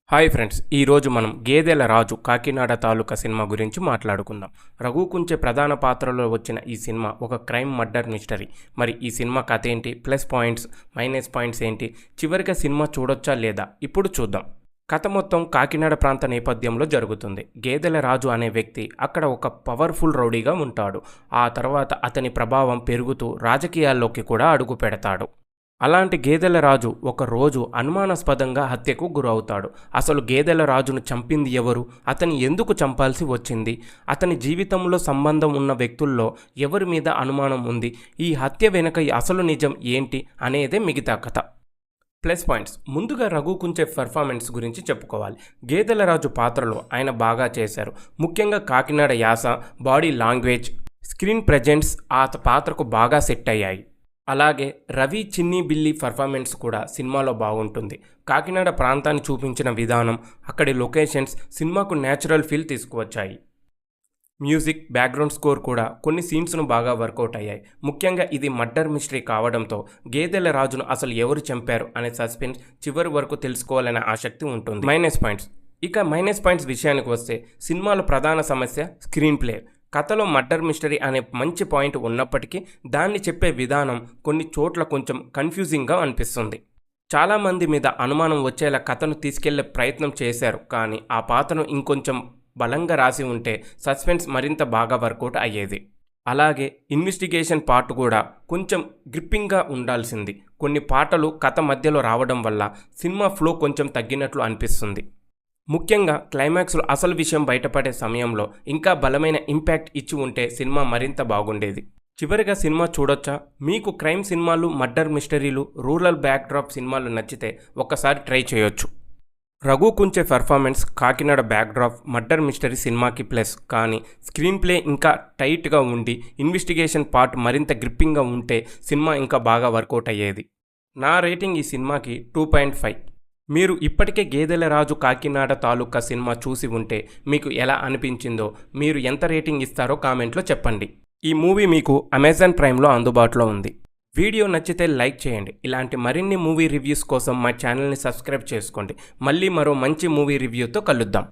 Hi friends, ఈరోజు మనం గేదెల రాజు కాకినాడ తాలూకా సినిమా గురించి మాట్లాడుకుందాం. రఘు కుంచె ప్రధాన పాత్రలో వచ్చిన ఈ సినిమా ఒక క్రైమ్ మర్డర్ మిస్టరీ. మరి ఈ సినిమా కథ ఏంటి, ప్లస్ పాయింట్స్ మైనస్ పాయింట్స్ ఏంటి, చివరిగా సినిమా చూడొచ్చా లేదా, ఇప్పుడు చూద్దాం. కథ మొత్తం కాకినాడ ప్రాంత నేపథ్యంలో జరుగుతుంది. గేదెల రాజు అనే వ్యక్తి అక్కడ ఒక పవర్ఫుల్ రౌడీగా ఉంటాడు. ఆ తర్వాత అతని ప్రభావం పెరుగుతూ రాజకీయాల్లోకి కూడా అడుగు పెడతాడు. అలాంటి గేదెల రాజు ఒకరోజు అనుమానాస్పదంగా హత్యకు గురవుతాడు. అసలు గేదెల రాజును చంపింది ఎవరు, అతని ఎందుకు చంపాల్సి వచ్చింది, అతని జీవితంలో సంబంధం ఉన్న వ్యక్తుల్లో ఎవరి మీద అనుమానం ఉంది, ఈ హత్య వెనుక అసలు నిజం ఏంటి అనేదే మిగతా కథ. ప్లస్ పాయింట్స్, ముందుగా రఘు కుంచె పెర్ఫార్మెన్స్ గురించి చెప్పుకోవాలి. గేదెల రాజు పాత్రలో ఆయన బాగా చేశారు. ముఖ్యంగా కాకినాడ యాస, బాడీ లాంగ్వేజ్, స్క్రీన్ ప్రెజెన్స్ ఆ పాత్రకు బాగా సెట్ అయ్యాయి. అలాగే రవి, చిన్ని, బిల్లి పర్ఫార్మెన్స్ కూడా సినిమాలో బాగుంటుంది. కాకినాడ ప్రాంతాన్ని చూపించిన విధానం, అక్కడి లొకేషన్స్ సినిమాకు న్యాచురల్ ఫీల్ తీసుకువచ్చాయి. మ్యూజిక్, బ్యాక్గ్రౌండ్ స్కోర్ కూడా కొన్ని సీన్స్ను బాగా వర్కౌట్ అయ్యాయి. ముఖ్యంగా ఇది మర్డర్ మిస్టరీ కావడంతో గేదెల రాజును అసలు ఎవరు చంపారు అనే సస్పెన్స్ చివరి వరకు తెలుసుకోవాలనే ఆసక్తి ఉంటుంది. మైనస్ పాయింట్స్ విషయానికి వస్తే సినిమాలో ప్రధాన సమస్య స్క్రీన్ ప్లే. కథలో మర్డర్ మిస్టరీ అనే మంచి పాయింట్ ఉన్నప్పటికీ దాన్ని చెప్పే విధానం కొన్ని చోట్ల కొంచెం కన్ఫ్యూజింగ్గా అనిపిస్తుంది. చాలామంది మీద అనుమానం వచ్చేలా కథను తీసుకెళ్లే ప్రయత్నం చేశారు, కానీ ఆ పాత్రను ఇంకొంచెం బలంగా రాసి ఉంటే సస్పెన్స్ మరింత బాగా వర్కౌట్ అయ్యేది. అలాగే ఇన్వెస్టిగేషన్ పార్ట్ కూడా కొంచెం గ్రిప్పింగ్గా ఉండాల్సింది. కొన్ని పాటలు కథ మధ్యలో రావడం వల్ల సినిమా ఫ్లో కొంచెం తగ్గినట్లు అనిపిస్తుంది. ముఖ్యంగా క్లైమాక్స్లో అసలు విషయం బయటపడే సమయంలో ఇంకా బలమైన ఇంపాక్ట్ ఇచ్చి ఉంటే సినిమా మరింత బాగుండేది. చివరిగా సినిమా చూడొచ్చా? మీకు క్రైమ్ సినిమాలు, మర్డర్ మిస్టరీలు, రూరల్ బ్యాక్డ్రాప్ సినిమాలు నచ్చితే ఒక్కసారి ట్రై చేయొచ్చు. Raghu Kunche performance, Kakinada backdrop, murder mystery సినిమాకి ప్లస్. కానీ స్క్రీన్ ప్లే ఇంకా టైట్గా ఉండి ఇన్వెస్టిగేషన్ పార్ట్ మరింత గ్రిప్పింగ్గా ఉంటే సినిమా ఇంకా బాగా వర్కౌట్ అయ్యేది. నా రేటింగ్ ఈ సినిమాకి 2.5. మీరు ఇప్పటికే గేదెల రాజు కాకినాడ తాలూకా సినిమా చూసి ఉంటే మీకు ఎలా అనిపించిందో, మీరు ఎంత రేటింగ్ ఇస్తారో కామెంట్లో చెప్పండి. ఈ మూవీ మీకు అమెజాన్ ప్రైమ్లో అందుబాటులో ఉంది. వీడియో నచ్చితే లైక్ చేయండి. ఇలాంటి మరిన్ని మూవీ రివ్యూస్ కోసం మా ఛానల్ని సబ్స్క్రైబ్ చేసుకోండి. మళ్ళీ మరో మంచి మూవీ రివ్యూతో కలుద్దాం.